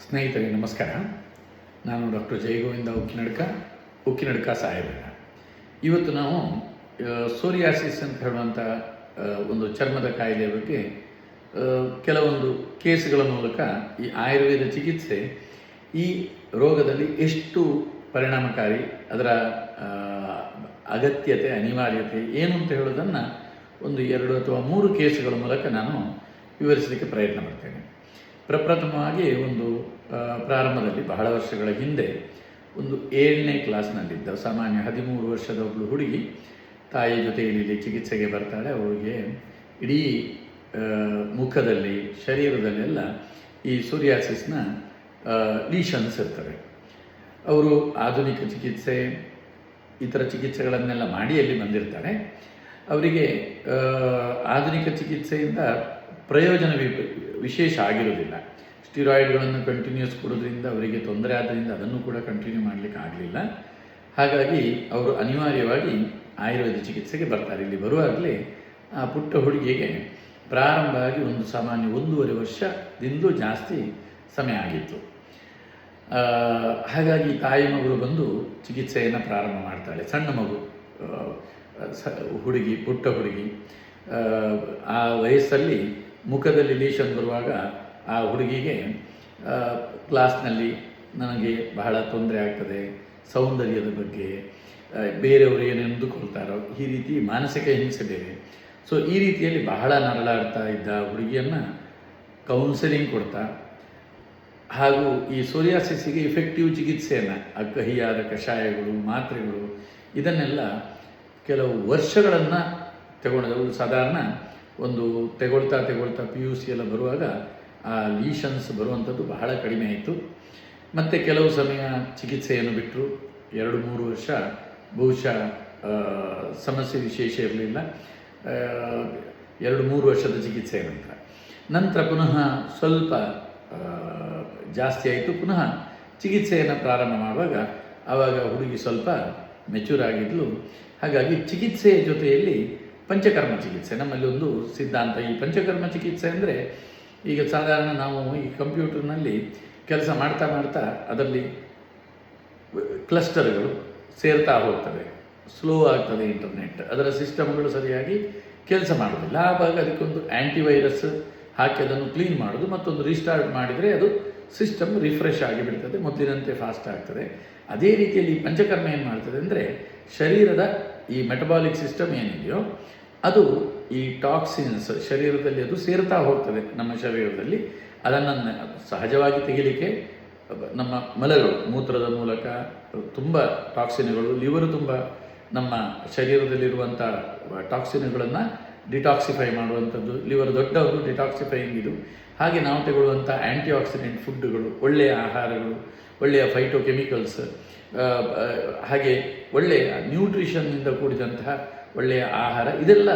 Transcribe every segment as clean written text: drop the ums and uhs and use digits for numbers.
ಸ್ನೇಹಿತರೆ ನಮಸ್ಕಾರ. ನಾನು ಡಾಕ್ಟರ್ ಜಯಗೋವಿಂದ ಉಕ್ಕಿನಡ್ಕ ಸಾಹೇಬರ. ಇವತ್ತು ನಾವು ಸೋರಿಯಾಸಿಸ್ ಅಂತ ಹೇಳುವಂಥ ಒಂದು ಚರ್ಮದ ಕಾಯಿಲೆಯ ಬಗ್ಗೆ ಕೆಲವೊಂದು ಕೇಸ್ಗಳ ಮೂಲಕ ಈ ಆಯುರ್ವೇದ ಚಿಕಿತ್ಸೆ ಈ ರೋಗದಲ್ಲಿ ಎಷ್ಟು ಪರಿಣಾಮಕಾರಿ, ಅದರ ಅಗತ್ಯತೆ, ಅನಿವಾರ್ಯತೆ ಏನು ಅಂತ ಹೇಳೋದನ್ನು ಒಂದು 2 ಅಥವಾ 3 ಕೇಸ್ಗಳ ಮೂಲಕ ನಾನು ವಿವರಿಸಲಿಕ್ಕೆ ಪ್ರಯತ್ನ ಮಾಡ್ತೇನೆ. ಪ್ರಪ್ರಥಮವಾಗಿ ಒಂದು ಪ್ರಾರಂಭದಲ್ಲಿ ಬಹಳ ವರ್ಷಗಳ ಹಿಂದೆ ಒಂದು 7ನೇ ಕ್ಲಾಸ್ನಲ್ಲಿದ್ದ ಸಾಮಾನ್ಯ 13 ವರ್ಷದ ಒಬ್ಬಳು ಹುಡುಗಿ ತಾಯಿ ಜೊತೆಯಲ್ಲಿ ಚಿಕಿತ್ಸೆಗೆ ಬರ್ತಾಳೆ. ಅವಳಿಗೆ ಇಡೀ ಮುಖದಲ್ಲಿ, ಶರೀರದಲ್ಲೆಲ್ಲ ಈ ಸೋರಿಯಾಸಿಸ್ನ ಲೀಷನ್ಸ್ ಇರ್ತವೆ. ಅವರು ಆಧುನಿಕ ಚಿಕಿತ್ಸೆ, ಇತರ ಚಿಕಿತ್ಸೆಗಳನ್ನೆಲ್ಲ ಮಾಡಿ ಅಲ್ಲಿ ಬಂದಿರ್ತಾರೆ. ಅವರಿಗೆ ಆಧುನಿಕ ಚಿಕಿತ್ಸೆಯಿಂದ ಪ್ರಯೋಜನ ವಿಶೇಷ ಆಗಿರೋದಿಲ್ಲ. ಸ್ಟಿರಾಯ್ಡ್ಗಳನ್ನು ಕಂಟಿನ್ಯೂಸ್ ಕೊಡೋದ್ರಿಂದ ಅವರಿಗೆ ತೊಂದರೆ ಆದ್ದರಿಂದ ಅದನ್ನು ಕೂಡ ಕಂಟಿನ್ಯೂ ಮಾಡಲಿಕ್ಕೆ ಆಗಲಿಲ್ಲ. ಹಾಗಾಗಿ ಅವರು ಅನಿವಾರ್ಯವಾಗಿ ಆಯುರ್ವೇದ ಚಿಕಿತ್ಸೆಗೆ ಬರ್ತಾರೆ. ಇಲ್ಲಿ ಬರುವಾಗಲೇ ಆ ಪುಟ್ಟ ಹುಡುಗಿಗೆ ಪ್ರಾರಂಭ ಆಗಿ ಒಂದು ಸಾಮಾನ್ಯ 1.5 ವರ್ಷದಿಂದಲೂ ಜಾಸ್ತಿ ಸಮಯ ಆಗಿತ್ತು. ಹಾಗಾಗಿ ತಾಯಿ ಮಗಳು ಬಂದು ಚಿಕಿತ್ಸೆಯನ್ನು ಪ್ರಾರಂಭ ಮಾಡ್ತಾಳೆ. ಸಣ್ಣ ಮಗು, ಹುಡುಗಿ, ಪುಟ್ಟ ಹುಡುಗಿ. ಆ ವಯಸ್ಸಲ್ಲಿ ಮುಖದಲ್ಲಿ ಲೀಷನ್ ಬರುವಾಗ ಆ ಹುಡುಗಿಗೆ ಕ್ಲಾಸ್ನಲ್ಲಿ ನನಗೆ ಬಹಳ ತೊಂದರೆ ಆಗ್ತದೆ, ಸೌಂದರ್ಯದ ಬಗ್ಗೆ, ಬೇರೆಯವರು ಏನು ಎಂದುಕೊಳ್ತಾರೋ ಈ ರೀತಿ ಮಾನಸಿಕ ಹಿಂಸೆ ಬೇರೆ. ಸೊ ಈ ರೀತಿಯಲ್ಲಿ ಬಹಳ ನರಳಾಡ್ತಾ ಇದ್ದ ಹುಡುಗಿಯನ್ನು ಕೌನ್ಸೆಲಿಂಗ್ ಕೊಡ್ತಾ ಹಾಗೂ ಈ ಸೋರಿಯಾಸಿಸ್ಸಿಗೆ ಇಫೆಕ್ಟಿವ್ ಚಿಕಿತ್ಸೆಯನ್ನು, ಕಹಿಯಾದ ಕಷಾಯಗಳು, ಮಾತ್ರೆಗಳು, ಇದನ್ನೆಲ್ಲ ಕೆಲವು ವರ್ಷಗಳನ್ನು ತಗೊಂಡವು. ಸಾಧಾರಣ ಒಂದು ತಗೊಳ್ತಾ PUC ಎಲ್ಲ ಬರುವಾಗ ಆ ಲೀಷನ್ಸ್ ಬರುವಂಥದ್ದು ಬಹಳ ಕಡಿಮೆ ಆಯಿತು. ಮತ್ತು ಕೆಲವು ಸಮಯ ಚಿಕಿತ್ಸೆಯನ್ನು ಬಿಟ್ಟರು. 2-3 ವರ್ಷ ಬಹುಶಃ ಸಮಸ್ಯೆ ವಿಶೇಷ ಇರಲಿಲ್ಲ. 2-3 ವರ್ಷದ ಚಿಕಿತ್ಸೆಯ ನಂತರ ಪುನಃ ಸ್ವಲ್ಪ ಜಾಸ್ತಿ ಆಯಿತು. ಪುನಃ ಚಿಕಿತ್ಸೆಯನ್ನು ಪ್ರಾರಂಭ ಮಾಡುವಾಗ ಆವಾಗ ಹುಡುಗಿ ಸ್ವಲ್ಪ ಮೆಚೂರ್ ಆಗಿದ್ಲು. ಹಾಗಾಗಿ ಚಿಕಿತ್ಸೆಯ ಜೊತೆಯಲ್ಲಿ ಪಂಚಕರ್ಮ ಚಿಕಿತ್ಸೆ ನಮ್ಮಲ್ಲಿ ಒಂದು ಸಿದ್ಧಾಂತ. ಈ ಪಂಚಕರ್ಮ ಚಿಕಿತ್ಸೆ ಅಂದರೆ, ಈಗ ಸಾಧಾರಣ ನಾವು ಈ ಕಂಪ್ಯೂಟರ್ನಲ್ಲಿ ಕೆಲಸ ಮಾಡ್ತಾ ಅದರಲ್ಲಿ ಕ್ಲಸ್ಟರ್ಗಳು ಸೇರ್ತಾ ಹೋಗ್ತವೆ, ಸ್ಲೋ ಆಗ್ತದೆ ಇಂಟರ್ನೆಟ್, ಅದರ ಸಿಸ್ಟಮ್ಗಳು ಸರಿಯಾಗಿ ಕೆಲಸ ಮಾಡೋದಿಲ್ಲ. ಆವಾಗ ಅದಕ್ಕೊಂದು ಆ್ಯಂಟಿವೈರಸ್ ಹಾಕಿ ಅದನ್ನು ಕ್ಲೀನ್ ಮಾಡೋದು, ಮತ್ತೊಂದು ರೀಸ್ಟಾರ್ಟ್ ಮಾಡಿದರೆ ಅದು ಸಿಸ್ಟಮ್ ರಿಫ್ರೆಶ್ ಆಗಿಬಿಡ್ತದೆ, ಮೊದಲಿನಂತೆ ಫಾಸ್ಟ್ ಆಗ್ತದೆ. ಅದೇ ರೀತಿಯಲ್ಲಿ ಈ ಪಂಚಕರ್ಮ ಏನು ಮಾಡ್ತದೆ ಅಂದರೆ, ಶರೀರದ ಈ ಮೆಟಬಾಲಿಕ್ ಸಿಸ್ಟಮ್ ಏನಿದೆಯೋ ಅದು ಈ ಟಾಕ್ಸಿನ್ಸ್ ಶರೀರದಲ್ಲಿ ಅದು ಸೇರ್ತಾ ಹೋಗ್ತದೆ. ನಮ್ಮ ಶರೀರದಲ್ಲಿ ಅದನ್ನು ಸಹಜವಾಗಿ ತೆಗಿಲಿಕ್ಕೆ ನಮ್ಮ ಮಲಗಳು, ಮೂತ್ರದ ಮೂಲಕ ತುಂಬ ಟಾಕ್ಸಿನ್ಗಳು, ಲಿವರು ತುಂಬ ನಮ್ಮ ಶರೀರದಲ್ಲಿರುವಂಥ ಟಾಕ್ಸಿನ್ಗಳನ್ನು ಡಿಟಾಕ್ಸಿಫೈ ಮಾಡುವಂಥದ್ದು. ಲಿವರ್ ದೊಡ್ಡ ಒಂದು ಡಿಟಾಕ್ಸಿಫೈಯಿಂಗ್ ಇದು. ಹಾಗೆ ನಾವು ತಗೊಳ್ಳುವಂಥ ಆ್ಯಂಟಿ ಆಕ್ಸಿಡೆಂಟ್ ಫುಡ್ಗಳು, ಒಳ್ಳೆಯ ಆಹಾರಗಳು, ಒಳ್ಳೆಯ ಫೈಟೋಕೆಮಿಕಲ್ಸ್, ಹಾಗೆ ಒಳ್ಳೆಯ ನ್ಯೂಟ್ರಿಷನ್ನಿಂದ ಕೂಡಿದಂತಹ ಒಳ್ಳೆಯ ಆಹಾರ, ಇದೆಲ್ಲ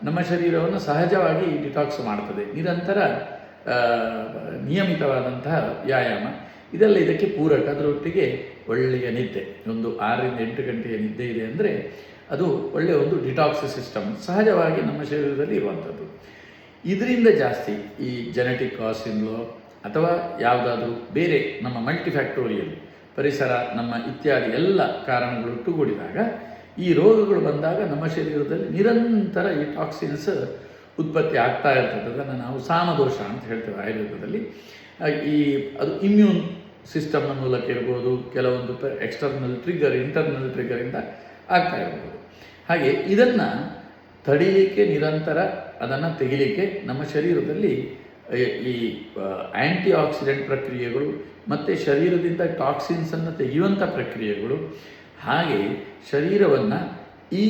ನಮ್ಮ ಶರೀರವನ್ನು ಸಹಜವಾಗಿ ಡಿಟಾಕ್ಸ್ ಮಾಡ್ತದೆ. ನಿರಂತರ ನಿಯಮಿತವಾದಂತಹ ವ್ಯಾಯಾಮ ಇದೆಲ್ಲ ಇದಕ್ಕೆ ಪೂರಕ. ಅದರೊಟ್ಟಿಗೆ ಒಳ್ಳೆಯ ನಿದ್ದೆ, ಒಂದು 6-8 ಗಂಟೆಯ ನಿದ್ದೆ ಇದೆ ಅಂದರೆ ಅದು ಒಳ್ಳೆಯ ಒಂದು ಡಿಟಾಕ್ಸ್ ಸಿಸ್ಟಮ್ ಸಹಜವಾಗಿ ನಮ್ಮ ಶರೀರದಲ್ಲಿ ಇರುವಂಥದ್ದು. ಇದರಿಂದ ಜಾಸ್ತಿ ಈ ಜೆನೆಟಿಕ್ ಕಾಸಿಂದಲೋ ಅಥವಾ ಯಾವುದಾದ್ರೂ ಬೇರೆ ನಮ್ಮ ಮಲ್ಟಿಫ್ಯಾಕ್ಟೋರಿಯಲ್ ಪರಿಸರ, ನಮ್ಮ ಇತ್ಯಾದಿ ಎಲ್ಲ ಕಾರಣಗಳು ಒಟ್ಟುಗೂಡಿದಾಗ ಈ ರೋಗಗಳು ಬಂದಾಗ ನಮ್ಮ ಶರೀರದಲ್ಲಿ ನಿರಂತರ ಈ ಟಾಕ್ಸಿನ್ಸ್ ಉತ್ಪತ್ತಿ ಆಗ್ತಾ ಇರ್ತದೆ. ಅದನ್ನು ನಾವು ಸಾಮದೋಷ ಅಂತ ಹೇಳ್ತೇವೆ ಆಯುರ್ವೇದದಲ್ಲಿ. ಅದು ಇಮ್ಯೂನ್ ಸಿಸ್ಟಮ್ನ ಮೂಲಕ ಇರ್ಬೋದು, ಕೆಲವೊಂದು ಎಕ್ಸ್ಟರ್ನಲ್ ಟ್ರಿಗರ್, ಇಂಟರ್ನಲ್ ಟ್ರಿಗರಿಂದ ಆಗ್ತಾ ಇರ್ಬೋದು. ಹಾಗೆ ಇದನ್ನು ತಡೀಲಿಕ್ಕೆ, ನಿರಂತರ ಅದನ್ನು ತೆಗಿಲಿಕ್ಕೆ ನಮ್ಮ ಶರೀರದಲ್ಲಿ ಈ ಆ್ಯಂಟಿ ಆಕ್ಸಿಡೆಂಟ್ ಪ್ರಕ್ರಿಯೆಗಳು ಮತ್ತು ಶರೀರದಿಂದ ಟಾಕ್ಸಿನ್ಸನ್ನು ತೆಗೆಯುವಂಥ ಪ್ರಕ್ರಿಯೆಗಳು, ಹಾಗೆ ಶರೀರವನ್ನು ಈ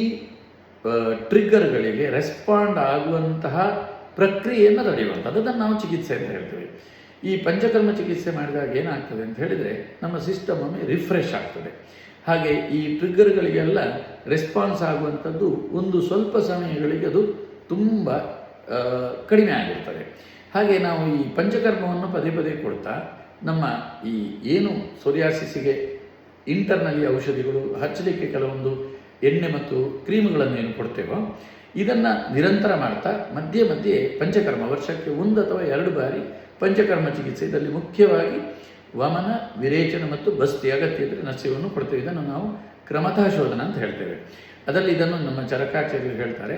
ಟ್ರಿಗ್ಗರ್ಗಳಿಗೆ ರೆಸ್ಪಾಂಡ್ ಆಗುವಂತಹ ಪ್ರಕ್ರಿಯೆಯನ್ನು ತಡೆಯುವಂಥದ್ದು, ಅದನ್ನು ನಾವು ಚಿಕಿತ್ಸೆ ಅಂತ ಹೇಳ್ತೇವೆ. ಈ ಪಂಚಕರ್ಮ ಚಿಕಿತ್ಸೆ ಮಾಡಿದಾಗ ಏನಾಗ್ತದೆ ಅಂತ ಹೇಳಿದರೆ, ನಮ್ಮ ಸಿಸ್ಟಮ್ ಒಮ್ಮೆ ರಿಫ್ರೆಶ್ ಆಗ್ತದೆ. ಹಾಗೆ ಈ ಟ್ರಿಗ್ಗರ್ಗಳಿಗೆಲ್ಲ ರೆಸ್ಪಾನ್ಸ್ ಆಗುವಂಥದ್ದು ಒಂದು ಸ್ವಲ್ಪ ಸಮಯಗಳಿಗೆ ಅದು ತುಂಬ ಕಡಿಮೆ ಆಗಿರ್ತದೆ. ಹಾಗೆ ನಾವು ಈ ಪಂಚಕರ್ಮವನ್ನು ಪದೇ ಕೊಡ್ತಾ ನಮ್ಮ ಈ ಏನು ಸೋರಿಯಾಸಿಸ್ಸಿಗೆ ಇಂಟರ್ನಲ್ಲಿ ಔಷಧಿಗಳು ಹಚ್ಚಲಿಕ್ಕೆ ಕೆಲವೊಂದು ಎಣ್ಣೆ ಮತ್ತು ಕ್ರೀಮ್ಗಳನ್ನು ಏನು ಕೊಡ್ತೇವೋ ಇದನ್ನು ನಿರಂತರ ಮಾಡ್ತಾ ಮಧ್ಯೆ ಪಂಚಕರ್ಮ ವರ್ಷಕ್ಕೆ 1 ಅಥವಾ 2 ಬಾರಿ ಪಂಚಕರ್ಮ ಚಿಕಿತ್ಸೆ. ಇದರಲ್ಲಿ ಮುಖ್ಯವಾಗಿ ವಮನ, ವಿರೇಚನ ಮತ್ತು ಬಸ್ತಿ ಅಗತ್ಯ ಇದ್ದರೆ ನಸ್ಯವನ್ನು ಕೊಡ್ತೇವೆ. ಇದನ್ನು ನಾವು ಕ್ರಮತಃ ಶೋಧನ ಅಂತ ಹೇಳ್ತೇವೆ. ಅದರಲ್ಲಿ ಇದನ್ನು ನಮ್ಮ ಚರಕಾಚಾರ್ಯರು ಹೇಳ್ತಾರೆ,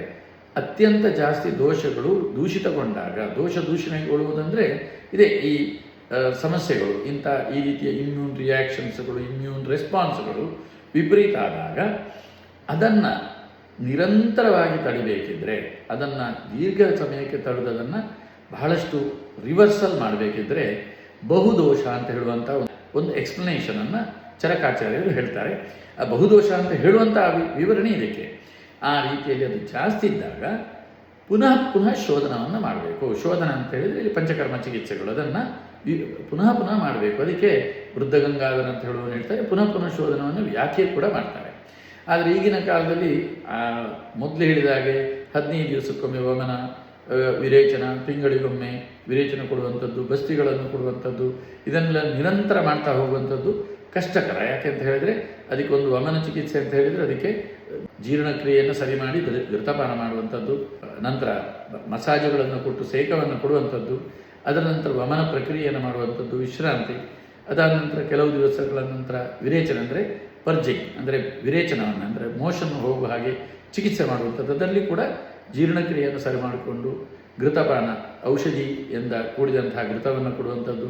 ಅತ್ಯಂತ ಜಾಸ್ತಿ ದೋಷಗಳು ದೂಷಿತಗೊಂಡಾಗ, ದೂಷಣೆಗೊಳ್ಳುವುದಂದರೆ ಇದೇ ಈ ಸಮಸ್ಯೆಗಳು, ಇಂಥ ಈ ರೀತಿಯ ಇಮ್ಯೂನ್ ರಿಯಾಕ್ಷನ್ಸ್ಗಳು, ಇಮ್ಯೂನ್ ರೆಸ್ಪಾನ್ಸ್ಗಳು ವಿಪರೀತ ಆದಾಗ ಅದನ್ನು ನಿರಂತರವಾಗಿ ತಡಿಬೇಕಿದ್ರೆ, ಅದನ್ನು ದೀರ್ಘ ಸಮಯಕ್ಕೆ ತಡೆದದನ್ನು ಬಹಳಷ್ಟು ರಿವರ್ಸಲ್ ಮಾಡಬೇಕಿದ್ರೆ ಬಹುದೋಷ ಅಂತ ಹೇಳುವಂಥ ಒಂದು ಎಕ್ಸ್ಪ್ಲನೇಷನನ್ನು ಚರಕಾಚಾರ್ಯರು ಹೇಳ್ತಾರೆ. ಆ ಬಹುದೋಷ ಅಂತ ಹೇಳುವಂಥ ವಿವರಣೆ ಇದಕ್ಕೆ. ಆ ರೀತಿಯಲ್ಲಿ ಅದು ಜಾಸ್ತಿ ಇದ್ದಾಗ ಪುನಃ ಪುನಃ ಶೋಧನವನ್ನು ಮಾಡಬೇಕು. ಶೋಧನ ಅಂತ ಹೇಳಿದರೆ ಇಲ್ಲಿ ಪಂಚಕರ್ಮ ಚಿಕಿತ್ಸೆಗಳು, ಅದನ್ನು ಪುನಃ ಪುನಃ ಮಾಡಬೇಕು. ಅದಕ್ಕೆ ವೃದ್ಧಗಂಗಾಧರ ಅಂತ ಹೇಳುವನು ಹೇಳ್ತಾರೆ, ಪುನಃ ಪುನಃ ಶೋಧನವನ್ನು ವ್ಯಾಖ್ಯೆ ಕೂಡ ಮಾಡ್ತಾರೆ. ಆದರೆ ಈಗಿನ ಕಾಲದಲ್ಲಿ ಮೊದಲು ಹೇಳಿದ ಹಾಗೆ 15 ದಿವಸಕ್ಕೊಮ್ಮೆ ವಮನ, ವಿರೇಚನ, ತಿಂಗಳಿಗೊಮ್ಮೆ ವಿರೇಚನ ಕೊಡುವಂಥದ್ದು, ಬಸ್ತಿಗಳನ್ನು ಕೊಡುವಂಥದ್ದು, ಇದನ್ನೆಲ್ಲ ನಿರಂತರ ಮಾಡ್ತಾ ಹೋಗುವಂಥದ್ದು ಕಷ್ಟಕರ. ಯಾಕೆಂತ ಹೇಳಿದರೆ ಅದಕ್ಕೊಂದು ವಮನ ಚಿಕಿತ್ಸೆ ಅಂತ ಹೇಳಿದರೆ ಅದಕ್ಕೆ ಜೀರ್ಣಕ್ರಿಯೆಯನ್ನು ಸರಿ ಮಾಡಿ ಘೃತಪಾನ ಮಾಡುವಂಥದ್ದು, ನಂತರ ಮಸಾಜುಗಳನ್ನು ಕೊಟ್ಟು ಸೇಕವನ್ನು ಕೊಡುವಂಥದ್ದು, ಅದರ ನಂತರ ವಮನ ಪ್ರಕ್ರಿಯೆಯನ್ನು ಮಾಡುವಂಥದ್ದು, ವಿಶ್ರಾಂತಿ, ಅದಾದ ನಂತರ ಕೆಲವು ದಿವಸಗಳ ನಂತರ ವಿರೇಚನ ಅಂದರೆ ಪರ್ಜಿಂಗ್ ಅಂದರೆ ವಿರೇಚನವನ್ನು ಅಂದರೆ ಮೋಷನ್ ಹೋಗುವ ಹಾಗೆ ಚಿಕಿತ್ಸೆ ಮಾಡುವಂಥದ್ದು. ಅದರಲ್ಲಿ ಕೂಡ ಜೀರ್ಣಕ್ರಿಯೆಯನ್ನು ಸರಿ ಮಾಡಿಕೊಂಡು ಘೃತಪಾನ, ಔಷಧಿಯಿಂದ ಕೂಡಿದಂತಹ ಘೃತವನ್ನು ಕೊಡುವಂಥದ್ದು,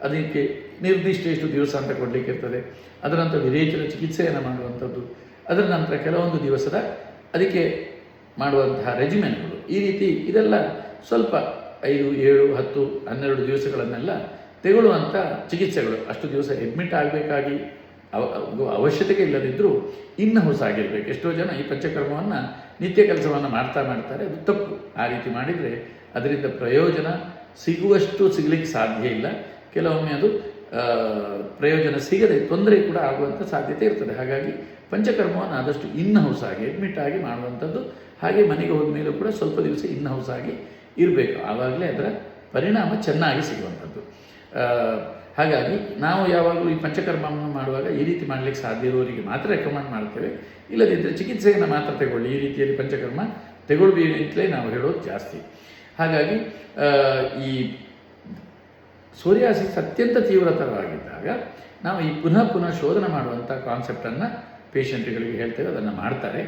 ಅದಕ್ಕೆ ನಿರ್ದಿಷ್ಟ ಎಷ್ಟು ದಿವಸ ಅಂತ ಕೊಡಲಿಕ್ಕೆ ಇರ್ತದೆ. ಅದರ ನಂತರ ವಿರೇಚನ ಚಿಕಿತ್ಸೆಯನ್ನು ಮಾಡುವಂಥದ್ದು, ಅದರ ನಂತರ ಕೆಲವೊಂದು ದಿವಸದ ಅದಕ್ಕೆ ಮಾಡುವಂತಹ ರೆಜಿಮೆನ್ಗಳು, ಈ ರೀತಿ ಇದೆಲ್ಲ ಸ್ವಲ್ಪ 5, 7, 10, 12 ದಿವಸಗಳನ್ನೆಲ್ಲ ತೆಗೊಳ್ಳುವಂಥ ಚಿಕಿತ್ಸೆಗಳು. ಅಷ್ಟು ದಿವಸ ಅಡ್ಮಿಟ್ ಆಗಬೇಕಾಗಿ ಅವಶ್ಯಕತೆ ಇಲ್ಲದಿದ್ದರೂ ಇನ್ನು ಹೊಸಾಗಿರಬೇಕು. ಎಷ್ಟೋ ಜನ ಈ ಪಂಚಕರ್ಮವನ್ನು ನಿತ್ಯ ಕೆಲಸವನ್ನು ಮಾಡ್ತಾರೆ, ಅದು ತಪ್ಪು. ಆ ರೀತಿ ಮಾಡಿದರೆ ಅದರಿಂದ ಪ್ರಯೋಜನ ಸಿಗುವಷ್ಟು ಸಿಗಲಿಕ್ಕೆ ಸಾಧ್ಯ ಇಲ್ಲ. ಕೆಲವೊಮ್ಮೆ ಅದು ಪ್ರಯೋಜನ ಸಿಗದೆ ತೊಂದರೆ ಕೂಡ ಆಗುವಂಥ ಸಾಧ್ಯತೆ ಇರ್ತದೆ. ಹಾಗಾಗಿ ಪಂಚಕರ್ಮವನ್ನು ಆದಷ್ಟು ಇನ್ ಹೌಸ್ ಆಗಿ ಅಡ್ಮಿಟ್ ಆಗಿ ಮಾಡುವಂಥದ್ದು. ಹಾಗೆ ಮನೆಗೆ ಹೋದ ಮೇಲೂ ಕೂಡ ಸ್ವಲ್ಪ ದಿವಸ ಇನ್ ಹೌಸ್ ಆಗಿ ಇರಬೇಕು. ಆವಾಗಲೇ ಅದರ ಪರಿಣಾಮ ಚೆನ್ನಾಗಿ ಸಿಗುವಂಥದ್ದು. ಹಾಗಾಗಿ ನಾವು ಯಾವಾಗಲೂ ಈ ಪಂಚಕರ್ಮವನ್ನು ಮಾಡುವಾಗ ಈ ರೀತಿ ಮಾಡಲಿಕ್ಕೆ ಸಾಧ್ಯ ಇರುವವರಿಗೆ ಮಾತ್ರ ರೆಕಮೆಂಡ್ ಮಾಡ್ತೇವೆ. ಇಲ್ಲದಿದ್ದರೆ ಚಿಕಿತ್ಸೆಯನ್ನು ಮಾತ್ರ ತಗೊಳ್ಳಿ, ಈ ರೀತಿಯಲ್ಲಿ ಪಂಚಕರ್ಮ ತಗೊಳ್ಬೇಡಿ ಅಂತಲೇ ನಾವು ಹೇಳೋದು ಜಾಸ್ತಿ. ಹಾಗಾಗಿ ಈ ಸೋರಿಯಾಸಿಸ್ ಅತ್ಯಂತ ತೀವ್ರತರವಾಗಿದ್ದಾಗ ನಾವು ಈ ಪುನಃ ಪುನಃ ಶೋಧನೆ ಮಾಡುವಂಥ ಕಾನ್ಸೆಪ್ಟನ್ನು ಪೇಷಂಟ್ಗಳಿಗೆ ಹೇಳ್ತೇವೆ, ಅದನ್ನು ಮಾಡ್ತಾರೆ.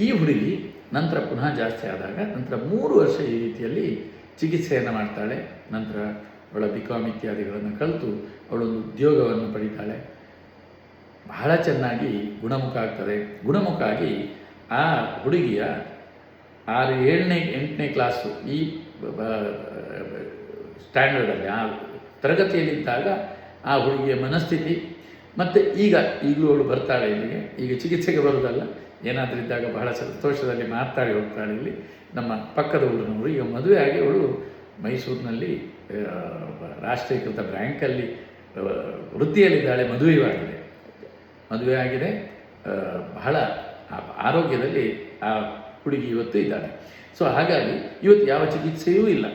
ಈ ಹುಡುಗಿ ನಂತರ ಪುನಃ ಜಾಸ್ತಿ ಆದಾಗ ನಂತರ 3 ವರ್ಷ ಈ ರೀತಿಯಲ್ಲಿ ಚಿಕಿತ್ಸೆಯನ್ನು ಮಾಡ್ತಾಳೆ. ನಂತರ ಅವಳ ಬಿಕಾಮ್ ಇತ್ಯಾದಿಗಳನ್ನು ಕಲಿತು ಅವಳೊಂದು ಉದ್ಯೋಗವನ್ನು ಪಡಿತಾಳೆ. ಬಹಳ ಚೆನ್ನಾಗಿ ಗುಣಮುಖ ಆಗ್ತದೆ. ಗುಣಮುಖ ಆಗಿ ಆ ಹುಡುಗಿಯ 6, 7ನೇ 8ನೇ ಕ್ಲಾಸು ಈ ಸ್ಟ್ಯಾಂಡರ್ಡಲ್ಲಿ ಆ ತರಗತಿಯಲ್ಲಿದ್ದಾಗ ಆ ಹುಡುಗಿಯ ಮನಸ್ಥಿತಿ ಮತ್ತು ಈಗಲೂ ಅವಳು ಬರ್ತಾಳೆ ಇಲ್ಲಿಗೆ. ಈಗ ಚಿಕಿತ್ಸೆಗೆ ಬರುವುದಲ್ಲ, ಏನಾದರೂ ಇದ್ದಾಗ ಬಹಳ ಸಂತೋಷದಲ್ಲಿ ಮಾತಾಡಿ ಹೋಗ್ತಾಳೆ. ಇಲ್ಲಿ ನಮ್ಮ ಪಕ್ಕದ ಊರಿನವರು. ಈಗ ಮದುವೆ ಆಗಿ ಅವಳು ಮೈಸೂರಿನಲ್ಲಿ ರಾಷ್ಟ್ರೀಕೃತ ಬ್ಯಾಂಕಲ್ಲಿ ವೃತ್ತಿಯಲ್ಲಿದ್ದಾಳೆ. ಮದುವೆ ಆಗಿದೆ. ಬಹಳ ಆರೋಗ್ಯದಲ್ಲಿ ಆ ಹುಡುಗಿ ಇವತ್ತು ಇದ್ದಾಳೆ. ಸೊ ಹಾಗಾಗಿ ಇವತ್ತು ಯಾವ ಚಿಕಿತ್ಸೆಯೂ ಇಲ್ಲ,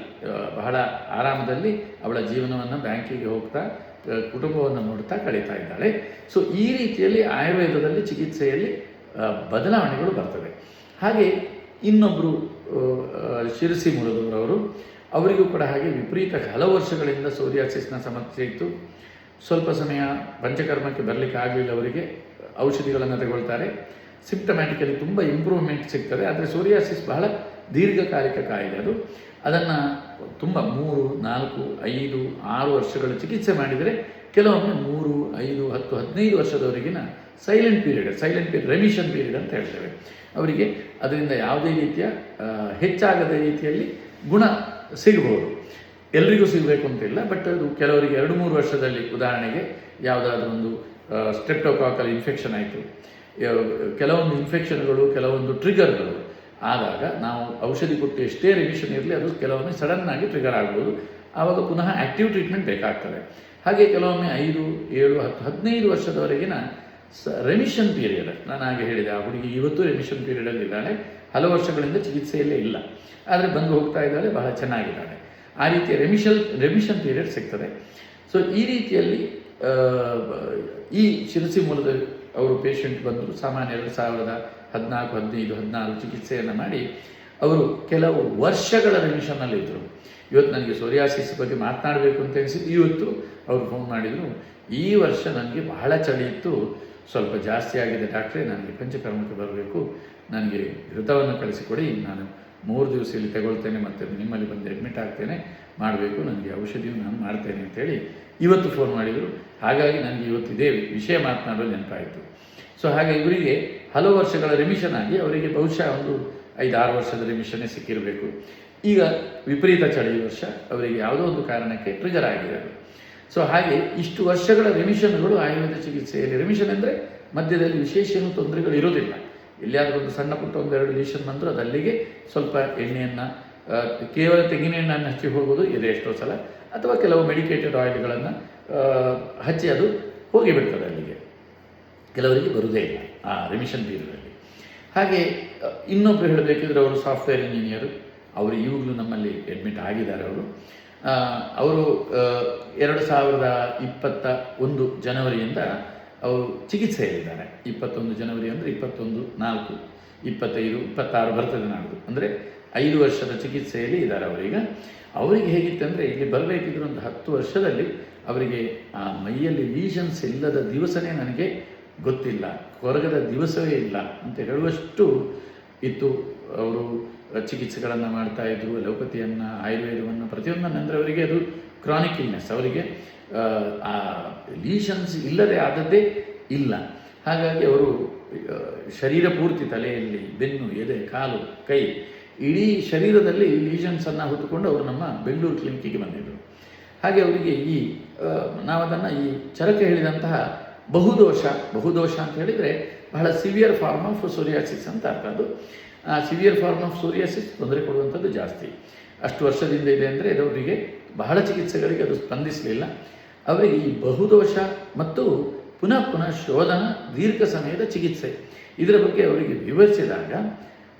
ಬಹಳ ಆರಾಮದಲ್ಲಿ ಅವಳ ಜೀವನವನ್ನು ಬ್ಯಾಂಕಿಗೆ ಹೋಗ್ತಾ ಕುಟುಂಬವನ್ನು ನೋಡ್ತಾ ಕಳೀತಾ ಇದ್ದಾಳೆ. ಸೊ ಈ ರೀತಿಯಲ್ಲಿ ಆಯುರ್ವೇದದಲ್ಲಿ ಚಿಕಿತ್ಸೆಯಲ್ಲಿ ಬದಲಾವಣೆಗಳು ಬರ್ತವೆ. ಹಾಗೆ ಇನ್ನೊಬ್ಬರು ಶಿರಸಿ ಮೂಲದವರು, ಅವರಿಗೂ ಕೂಡ ಹಾಗೆ ವಿಪರೀತ ಹಲವು ವರ್ಷಗಳಿಂದ ಸೋರಿಯಾಸಿಸ್ನ ಸಮಸ್ಯೆ ಇತ್ತು. ಸ್ವಲ್ಪ ಸಮಯ ಪಂಚಕರ್ಮಕ್ಕೆ ಬರಲಿಕ್ಕೆ ಆಗಲಿಲ್ಲ, ಅವರಿಗೆ ಔಷಧಿಗಳನ್ನು ತಗೊಳ್ತಾರೆ. ಸಿಂಪ್ಟಮ್ಯಾಟಿಕಲಿ ತುಂಬ ಇಂಪ್ರೂವ್ಮೆಂಟ್ ಸಿಗ್ತದೆ. ಆದರೆ ಸೋರಿಯಾಸಿಸ್ ಬಹಳ ದೀರ್ಘಕಾಲಿಕ ಕಾಯಿಲೆ. ಅದನ್ನು ತುಂಬ 3, 4, 5, 6 ವರ್ಷಗಳ ಚಿಕಿತ್ಸೆ ಮಾಡಿದರೆ ಕೆಲವೊಮ್ಮೆ 3, 5, 10, 15 ವರ್ಷದವರೆಗಿನ ಸೈಲೆಂಟ್ ಪೀರಿಯಡ್ ರೆಮಿಷನ್ ಪೀರಿಯಡ್ ಅಂತ ಹೇಳ್ತೇವೆ. ಅವರಿಗೆ ಅದರಿಂದ ಯಾವುದೇ ರೀತಿಯ ಹೆಚ್ಚಾಗದ ರೀತಿಯಲ್ಲಿ ಗುಣ ಸಿಗ್ಬೋದು. ಎಲ್ರಿಗೂ ಸಿಗಬೇಕು ಅಂತಿಲ್ಲ, ಬಟ್ ಅದು ಕೆಲವರಿಗೆ 2-3 ವರ್ಷದಲ್ಲಿ, ಉದಾಹರಣೆಗೆ ಯಾವುದಾದ್ರೂ ಒಂದು ಸ್ಟ್ರೆಪ್ಟೋಕಾಕಲ್ ಇನ್ಫೆಕ್ಷನ್ ಆಯಿತು, ಕೆಲವೊಂದು ಇನ್ಫೆಕ್ಷನ್ಗಳು, ಕೆಲವೊಂದು ಟ್ರಿಗರ್ಗಳು ಆದಾಗ ನಾವು ಔಷಧಿ ಕೊಟ್ಟು ಎಷ್ಟೇ ರಿಮಿಷನ್ ಇರಲಿ ಅದು ಕೆಲವೊಮ್ಮೆ ಸಡನ್ನಾಗಿ ಟ್ರಿಗರ್ ಆಗ್ಬೋದು. ಆವಾಗ ಪುನಃ ಆ್ಯಕ್ಟಿವ್ ಟ್ರೀಟ್ಮೆಂಟ್ ಬೇಕಾಗ್ತದೆ. ಹಾಗೆ ಕೆಲವೊಮ್ಮೆ 5, 7, 10, 15 ವರ್ಷದವರೆಗಿನ ರೆಮಿಷನ್ ಪೀರಿಯಡ್. ನಾನು ಹಾಗೆ ಹೇಳಿದೆ, ಆ ಹುಡುಗಿ ಇವತ್ತು ರೆಮಿಷನ್ ಪೀರಿಯಡಲ್ಲಿದ್ದಾಳೆ. ಹಲವು ವರ್ಷಗಳಿಂದ ಚಿಕಿತ್ಸೆಯಲ್ಲೇ ಇಲ್ಲ, ಆದರೆ ಬಂದು ಹೋಗ್ತಾ ಇದ್ದಾಳೆ, ಬಹಳ ಚೆನ್ನಾಗಿದ್ದಾಳೆ. ಆ ರೀತಿಯ ರೆಮಿಷನ್ ಪೀರಿಯಡ್ ಸಿಗ್ತದೆ. ಸೊ ಈ ರೀತಿಯಲ್ಲಿ ಈ ಶಿರಸಿ ಮೂಲದ ಅವರು ಪೇಷಂಟ್ ಬಂದರು. ಸಾಮಾನ್ಯ 2014, 15, 16 ಚಿಕಿತ್ಸೆಯನ್ನು ಮಾಡಿ ಅವರು ಕೆಲವು ವರ್ಷಗಳ ರೆಮಿಷನ್ನಲ್ಲಿದ್ದರು. ಇವತ್ತು ನನಗೆ ಸೋರಿಯಾಸಿಸ್ ಬಗ್ಗೆ ಮಾತನಾಡಬೇಕು ಅಂತ ಅನಿಸಿದ್ದು. ಇವತ್ತು ಅವರು ಫೋನ್ ಮಾಡಿದರು, ಈ ವರ್ಷ ನನಗೆ ಬಹಳ ಚಳಿ ಇತ್ತು, ಸ್ವಲ್ಪ ಜಾಸ್ತಿ ಆಗಿದೆ ಡಾಕ್ಟ್ರೇ, ನನಗೆ ಪಂಚಕರ್ಮಕ್ಕೆ ಬರಬೇಕು, ನನಗೆ ಘೃತವನ್ನು ಕಳಿಸಿಕೊಡಿ, ನಾನು 3 ದಿವಸ ಇಲ್ಲಿ ತಗೊಳ್ತೇನೆ ಮತ್ತು ನಿಮ್ಮಲ್ಲಿ ಬಂದು ಅಡ್ಮಿಟ್ ಆಗ್ತೇನೆ, ಮಾಡಬೇಕು, ನನಗೆ ಔಷಧಿಯು ನಾನು ಮಾಡ್ತೇನೆ ಅಂತೇಳಿ ಇವತ್ತು ಫೋನ್ ಮಾಡಿದರು. ಹಾಗಾಗಿ ನನಗೆ ಇವತ್ತು ಇದೇ ವಿಷಯ ಮಾತನಾಡೋದು ನೆನಪಾಯಿತು. ಸೊ ಹಾಗೆ ಇವರಿಗೆ ಹಲವು ವರ್ಷಗಳ ರಿಮಿಷನ್ ಆಗಿ ಅವರಿಗೆ ಬಹುಶಃ ಒಂದು 5-6 ವರ್ಷದ ರಿಮಿಷನ್ನೇ ಸಿಕ್ಕಿರಬೇಕು. ಈಗ ವಿಪರೀತ ಚಳಿ ವರ್ಷ ಅವರಿಗೆ ಯಾವುದೋ ಒಂದು ಕಾರಣಕ್ಕೆ ಟ್ರಿಗರ್ ಆಗಿದೆ ಅದು. ಸೊ ಹಾಗೆ ಇಷ್ಟು ವರ್ಷಗಳ ರಿಮಿಷನ್ಗಳು ಆಯುರ್ವೇದ ಚಿಕಿತ್ಸೆಯಲ್ಲಿ, ರಿಮಿಷನ್ ಅಂದರೆ ಮಧ್ಯದಲ್ಲಿ ವಿಶೇಷ ಏನು ತೊಂದರೆಗಳು ಇರೋದಿಲ್ಲ, ಎಲ್ಲಿಯಾದರೂ ಒಂದು ಸಣ್ಣ ಪುಟ್ಟ 1-2 ಲೀಷನ್ ಬಂದರೂ ಅದು ಅಲ್ಲಿಗೆ ಸ್ವಲ್ಪ ಎಣ್ಣೆಯನ್ನು, ಕೇವಲ ತೆಂಗಿನ ಎಣ್ಣೆಯನ್ನು ಹಚ್ಚಿ ಹೋಗೋದು ಇದೆ ಎಷ್ಟೋ ಸಲ, ಅಥವಾ ಕೆಲವು ಮೆಡಿಕೇಟೆಡ್ ಆಯಿಲ್ಗಳನ್ನು ಹಚ್ಚಿ ಅದು ಹೋಗಿಬಿಡ್ತದೆ ಅಲ್ಲಿಗೆ, ಕೆಲವರಿಗೆ ಬರುವುದೇ ಇಲ್ಲ ಆ ರಿಮಿಷನ್ ಪೀರಿಯಡಲ್ಲಿ. ಹಾಗೆ ಇನ್ನೊಬ್ಬರು ಹೇಳಬೇಕಿದ್ರೆ ಅವರು ಸಾಫ್ಟ್ವೇರ್ ಇಂಜಿನಿಯರು, ಅವರು ಈಗಲೂ ನಮ್ಮಲ್ಲಿ ಅಡ್ಮಿಟ್ ಆಗಿದ್ದಾರೆ. ಅವರು 2021 ಜನವರಿಯಿಂದ ಅವರು ಚಿಕಿತ್ಸೆಯಲ್ಲಿದ್ದಾರೆ. 21 ಜನವರಿ ಅಂದರೆ 21/4/25-26 ಬರ್ತದೆ ನಾಡ್ದು, ಅಂದರೆ 5 ವರ್ಷದ ಚಿಕಿತ್ಸೆಯಲ್ಲಿ ಇದ್ದಾರೆ ಅವರೀಗ. ಅವರಿಗೆ ಹೇಗಿತ್ತಂದರೆ ಇಲ್ಲಿ ಬರಬೇಕಿದ್ರು ಒಂದು 10 ವರ್ಷದಲ್ಲಿ ಅವರಿಗೆ ಆ ಮೈಯಲ್ಲಿ ಲೀಷನ್ಸ್ ಇಲ್ಲದ ದಿವಸನೇ ನನಗೆ ಗೊತ್ತಿಲ್ಲ, ಕೊರಗದ ದಿವಸವೇ ಇಲ್ಲ ಅಂತ ಹೇಳುವಷ್ಟು ಇತ್ತು. ಅವರು ಚಿಕಿತ್ಸೆಗಳನ್ನು ಮಾಡ್ತಾಯಿದ್ರು, ಅಲೋಪತಿಯನ್ನು, ಆಯುರ್ವೇದವನ್ನು, ಪ್ರತಿಯೊಂದನ್ನು. ಅಂದರೆ ಅವರಿಗೆ ಅದು ಕ್ರಾನಿಕ್ ಇಲ್ನೆಸ್, ಅವರಿಗೆ ಆ ಲೀಷನ್ಸ್ ಇಲ್ಲದೆ ಆದದ್ದೇ ಇಲ್ಲ. ಹಾಗಾಗಿ ಅವರು ಶರೀರ ಪೂರ್ತಿ, ತಲೆಯಲ್ಲಿ, ಬೆನ್ನು, ಎದೆ, ಕಾಲು, ಕೈ, ಇಡೀ ಶರೀರದಲ್ಲಿ ಲೀಷನ್ಸನ್ನು ಹೊತ್ತುಕೊಂಡು ಅವರು ನಮ್ಮ ಬೆಂಗಳೂರು ಕ್ಲಿನಿಕ್ಕಿಗೆ ಬಂದಿದ್ದರು. ಹಾಗೆ ಅವರಿಗೆ ನಾವದನ್ನು ಈ ಚರಕ ಹೇಳಿದಂತಹ ಬಹುದೋಷ ಅಂತ ಹೇಳಿದರೆ ಬಹಳ ಸಿವಿಯರ್ ಫಾರ್ಮ್ ಆಫ್ ಸೋರಿಯಾಸಿಸ್ ಅಂತ ಅರ್ಥ. ಅದು ಸಿವಿಯರ್ ಫಾರ್ಮ್ ಆಫ್ ಸೋರಿಯಾಸಿಸ್ ತೊಂದರೆ ಕೊಡುವಂಥದ್ದು ಜಾಸ್ತಿ. ಅಷ್ಟು ವರ್ಷದಿಂದ ಇದೆ ಅಂದರೆ ಅವರಿಗೆ ಬಹಳ ಚಿಕಿತ್ಸೆಗಳಿಗೆ ಅದು ಸ್ಪಂದಿಸಲಿಲ್ಲ. ಅವರಿಗೆ ಈ ಬಹುದೋಷ ಮತ್ತು ಪುನಃ ಶೋಧನ, ದೀರ್ಘ ಸಮಯದ ಚಿಕಿತ್ಸೆ, ಇದರ ಬಗ್ಗೆ ಅವರಿಗೆ ವಿವರಿಸಿದಾಗ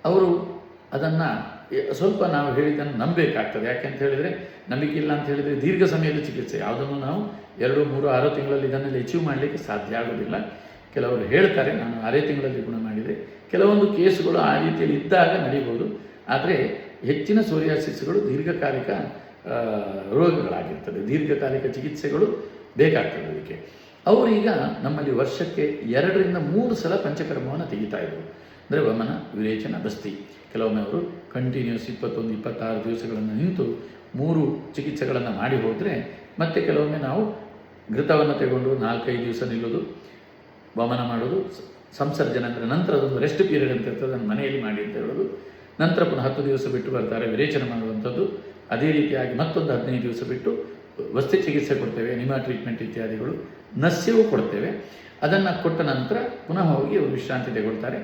ಅವರು ಅದನ್ನು ಸ್ವಲ್ಪ ನಾವು ಹೇಳಿದ್ದನ್ನು ನಂಬಬೇಕಾಗ್ತದೆ. ಯಾಕೆಂತ ಹೇಳಿದರೆ ನಂಬಿಕೆ ಇಲ್ಲ ಅಂತ ಹೇಳಿದರೆ ದೀರ್ಘ ಸಮಯದ ಚಿಕಿತ್ಸೆ ಯಾವುದನ್ನು ನಾವು 2, 3, 6 ತಿಂಗಳಲ್ಲಿ ಇದನ್ನೆಲ್ಲ ಅಚೀವ್ ಮಾಡಲಿಕ್ಕೆ ಸಾಧ್ಯ ಆಗೋದಿಲ್ಲ. ಕೆಲವರು ಹೇಳ್ತಾರೆ ನಾನು 6 ತಿಂಗಳಲ್ಲಿ ಗುಣ ಮಾಡಿದೆ, ಕೆಲವೊಂದು ಕೇಸುಗಳು ಆ ರೀತಿಯಲ್ಲಿ ಇದ್ದಾಗ ನಡೀಬೋದು. ಆದರೆ ಹೆಚ್ಚಿನ ಸೋರಿಯಾಸಿಸ್ಗಳು ದೀರ್ಘಕಾಲಿಕ ರೋಗಗಳಾಗಿರ್ತದೆ, ದೀರ್ಘಕಾಲಿಕ ಚಿಕಿತ್ಸೆಗಳು ಬೇಕಾಗ್ತದೆ ಅದಕ್ಕೆ. ಅವರೀಗ ನಮ್ಮಲ್ಲಿ ವರ್ಷಕ್ಕೆ 2-3 ಸಲ ಪಂಚಕರ್ಮವನ್ನು ತೆಗಿತಾ ಇದ್ರು. ಅಂದರೆ ವಮನ, ವಿರೇಚನ, ಬಸ್ತಿ. ಕೆಲವೊಮ್ಮೆ ಅವರು ಕಂಟಿನ್ಯೂಸ್ 21-26 ದಿವಸಗಳನ್ನು ನಿಂತು 3 ಚಿಕಿತ್ಸೆಗಳನ್ನು ಮಾಡಿ ಹೋದರೆ, ಮತ್ತು ಕೆಲವೊಮ್ಮೆ ನಾವು ಘೃತವನ್ನು ತಗೊಂಡು 4-5 ದಿವಸ ನಿಲ್ಲೋದು, ವಮನ ಮಾಡೋದು, ಸಂಸರ್ಜನೆ ಅಂದರೆ ನಂತರ ಅದೊಂದು ರೆಸ್ಟ್ ಪೀರಿಯಡ್ ಅಂತ ಇರ್ತದೆ, ಅದನ್ನು ಮನೆಯಲ್ಲಿ ಮಾಡಿ ಅಂತ ಹೇಳೋದು. ನಂತರ ಪುನಃ 10 ದಿವಸ ಬಿಟ್ಟು ಬರ್ತಾರೆ ವಿರೇಚನ ಮಾಡುವಂಥದ್ದು. ಅದೇ ರೀತಿಯಾಗಿ ಮತ್ತೊಂದು 15 ದಿವಸ ಬಿಟ್ಟು ವಸ್ತು ಚಿಕಿತ್ಸೆ ಕೊಡ್ತೇವೆ, ನಿಮಾ ಟ್ರೀಟ್ಮೆಂಟ್ ಇತ್ಯಾದಿಗಳು, ನಸ್ಯವೂ ಕೊಡ್ತೇವೆ. ಅದನ್ನು ಕೊಟ್ಟ ನಂತರ ಪುನಃ ಹೋಗಿ ಅವರು ವಿಶ್ರಾಂತಿ ತಗೊಳ್ತಾರೆ.